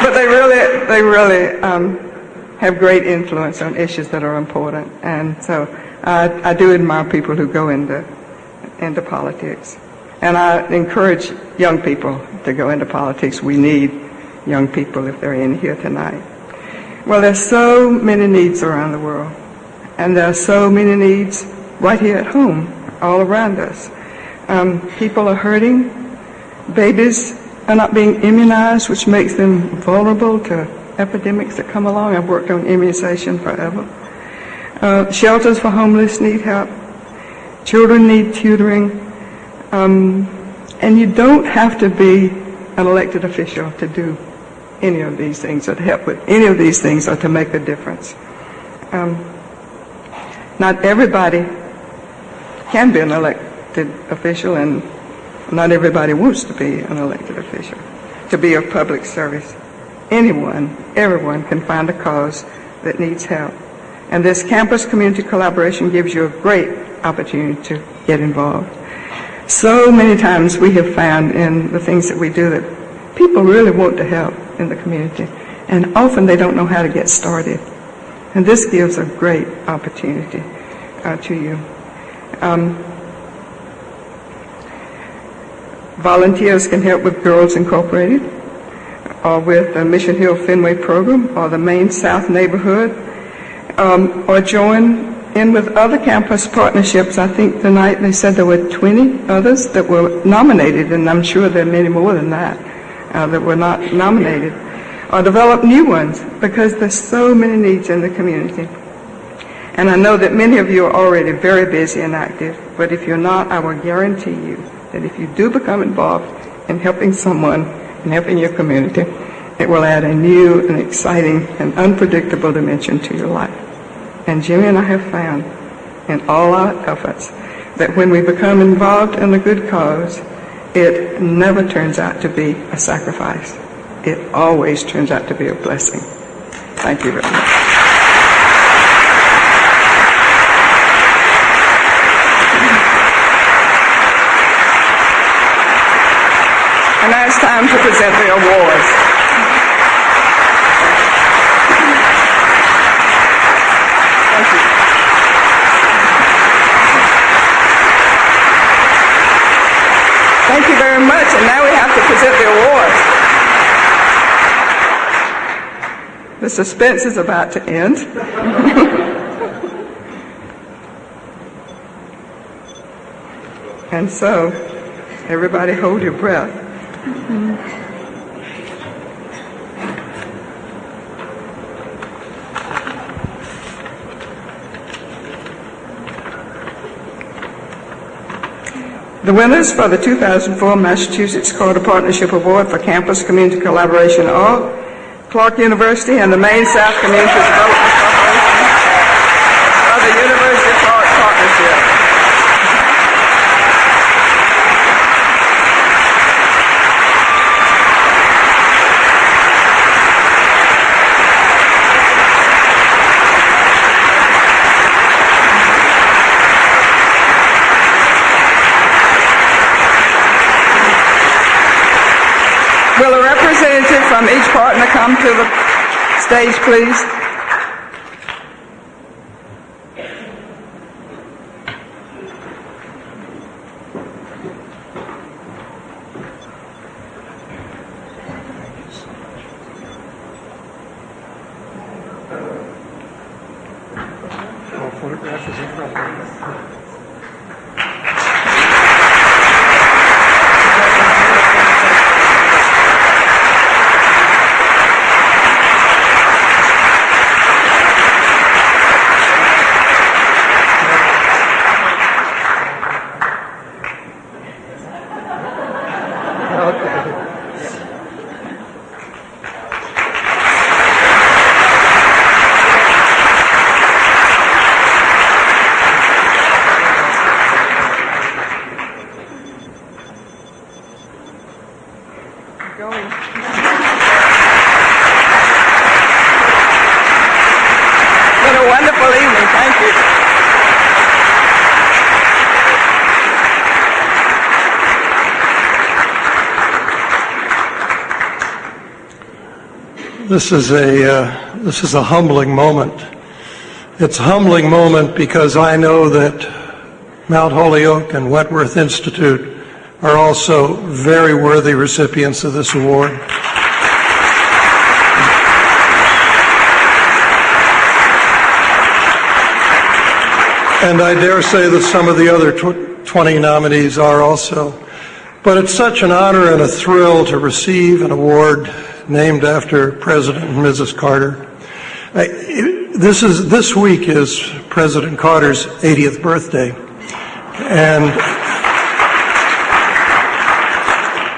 Speaker 19: But they really have great influence on issues that are important, and so I do admire people who go into politics, and I encourage young people to go into politics. We need young people if they're in here tonight. Well, there's so many needs around the world, and there are so many needs right here at home, all around us. People are hurting. Babies are not being immunized, which makes them vulnerable to epidemics that come along. I've worked on immunization forever. Shelters for homeless need help. Children need tutoring. And you don't have to be an elected official to do any of these things, or to help with any of these things, or to make a difference. Not everybody can be an elected official, and not everybody wants to be an elected official, to be of public service. Everyone can find a cause that needs help. And this campus community collaboration gives you a great opportunity to get involved. So many times we have found in the things that we do that people really want to help in the community, and often they don't know how to get started. And this gives a great opportunity to you. Volunteers can help with Girls Incorporated, or with the Mission Hill Fenway program, or the Main South neighborhood, or join in with other campus partnerships. I think tonight they said there were 20 others that were nominated, and I'm sure there are many more than that that were not nominated. Or develop new ones, because there's so many needs in the community. And I know that many of you are already very busy and active, but if you're not, I will guarantee you that if you do become involved in helping someone and helping your community, it will add a new and exciting and unpredictable dimension to your life. And Jimmy and I have found in all our efforts that when we become involved in a good cause, it never turns out to be a sacrifice. It always turns out to be a blessing. Thank you very much. And now it's time to present the awards. Thank you. Thank you very much. And now we have to present the awards. The suspense is about to end. And so, everybody hold your breath. The winners for the 2004 Massachusetts Corp Partnership Award for Campus Community Collaboration are Clark University and the Maine South Community Development Corporation of the University Park Partnership. Will a representative from each partner come to the stage, please?
Speaker 14: This is a humbling moment. It's a humbling moment because I know that Mount Holyoke and Wentworth Institute are also very worthy recipients of this award. And I dare say that some of the other 20 nominees are also. But it's such an honor and a thrill to receive an award named after President and Mrs. Carter. This week is President Carter's 80th birthday. And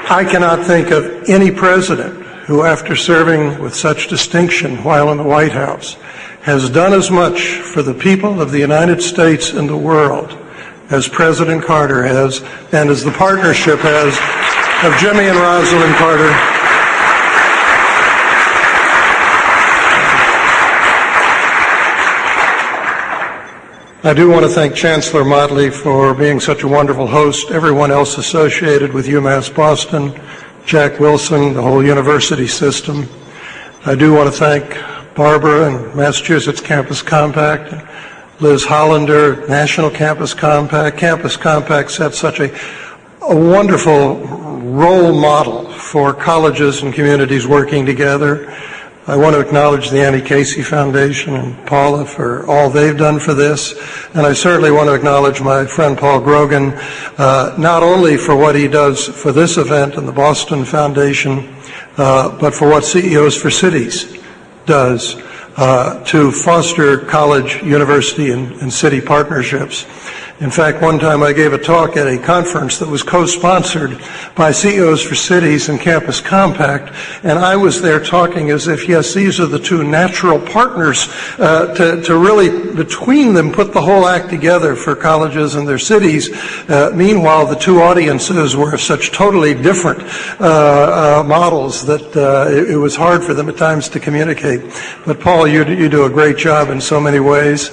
Speaker 14: I cannot think of any president who, after serving with such distinction while in the White House, has done as much for the people of the United States and the world as President Carter has, and as the partnership has of Jimmy and Rosalynn Carter. I do want to thank Chancellor Motley for being such a wonderful host, everyone else associated with UMass Boston, Jack Wilson, the whole university system. I do want to thank Barbara and Massachusetts Campus Compact, Liz Hollander, National Campus Compact. Campus Compact set such a wonderful role model for colleges and communities working together. I want to acknowledge the Annie Casey Foundation and Paula for all they've done for this. And I certainly want to acknowledge my friend Paul Grogan, not only for what he does for this event and the Boston Foundation, but for what CEOs for Cities does to foster college, university, and city partnerships. In fact, one time I gave a talk at a conference that was co-sponsored by CEOs for Cities and Campus Compact, and I was there talking as if, yes, these are the two natural partners to really, between them, put the whole act together for colleges and their cities. Meanwhile, the two audiences were of such totally different models that it was hard for them at times to communicate. But Paul, you do a great job in so many ways.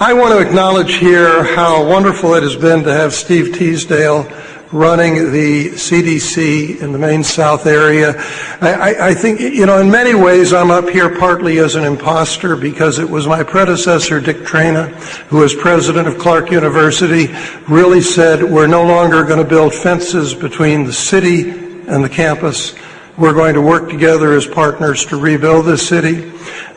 Speaker 14: I want to acknowledge here how wonderful it has been to have Steve Teasdale running the CDC in the Maine South area. I think, you know, in many ways I'm up here partly as an imposter because it was my predecessor, Dick Traina, who was president of Clark University, really said we're no longer going to build fences between the city and the campus. We're going to work together as partners to rebuild this city.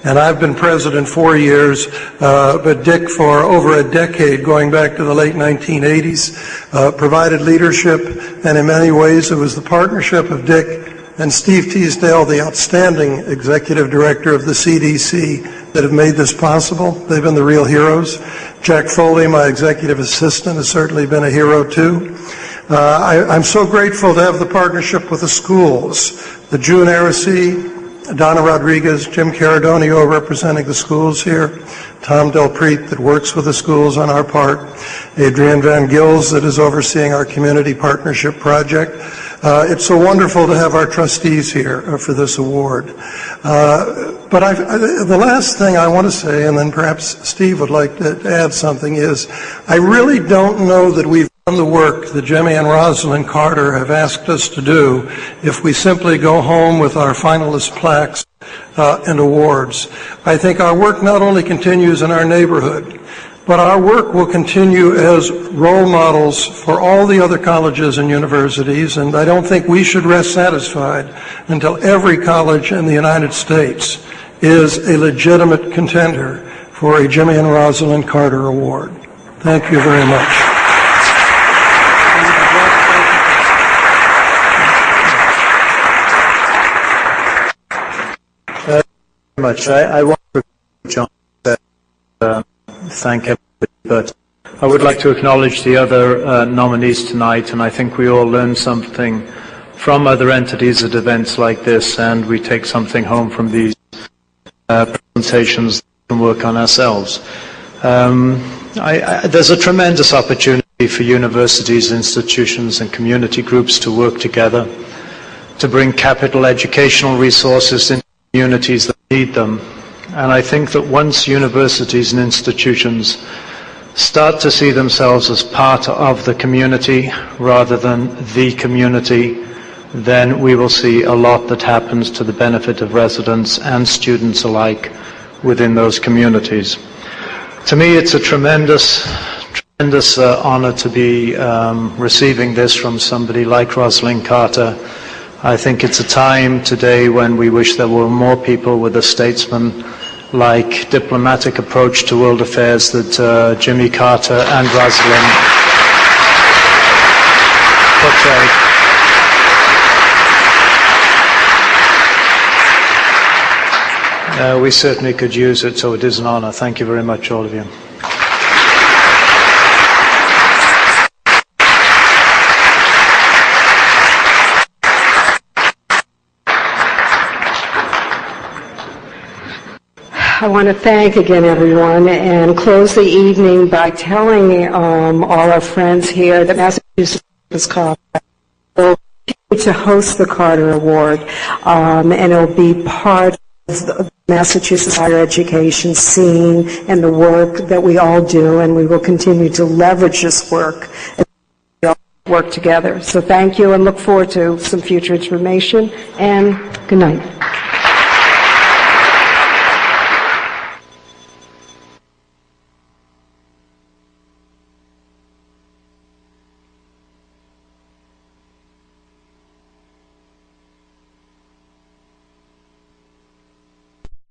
Speaker 14: And I've been president 4 years, but Dick for over a decade, going back to the late 1980s, provided leadership. And in many ways, it was the partnership of Dick and Steve Teasdale, the outstanding executive director of the CDC, that have made this possible. They've been the real heroes. Jack Foley, my executive assistant, has certainly been a hero too. I'm so grateful to have the partnership with the schools, the June Heresy, Donna Rodriguez, Jim Caradonio representing the schools here, Tom Delpreet that works with the schools on our part, Adrienne Van Gils that is overseeing our community partnership project. It's so wonderful to have our trustees here for this award. But the last thing I want to say, and then perhaps Steve would like to add something, is I really don't know that we've done the work that Jimmy and Rosalynn Carter have asked us to do if we simply go home with our finalist plaques and awards. I think our work not only continues in our neighborhood, but our work will continue as role models for all the other colleges and universities, and I don't think we should rest satisfied until every college in the United States is a legitimate contender for a Jimmy and Rosalynn Carter Award. Thank you very much.
Speaker 15: Much. I want to John thank everybody, but I would like to acknowledge the other nominees tonight, and I think we all learn something from other entities at events like this, and we take something home from these presentations that we can work on ourselves. There's a tremendous opportunity for universities, institutions, and community groups to work together to bring capital educational resources into communities that need them. And I think that once universities and institutions start to see themselves as part of the community rather than the community, then we will see a lot that happens to the benefit of residents and students alike within those communities. To me, it's a tremendous honor to be receiving this from somebody like Rosalynn Carter. I think it's a time today when we wish there were more people with a statesman-like diplomatic approach to world affairs that Jimmy Carter and Rosalynn portray. We certainly could use it, so it is an honor. Thank you very much, all of you.
Speaker 6: I want to thank again everyone and close the evening by telling all our friends here that Massachusetts Corp will continue to host the Carter Award, and it'll be part of the Massachusetts higher education scene and the work that we all do, and we will continue to leverage this work and we all work together. So thank you and look forward to some future information, and good night.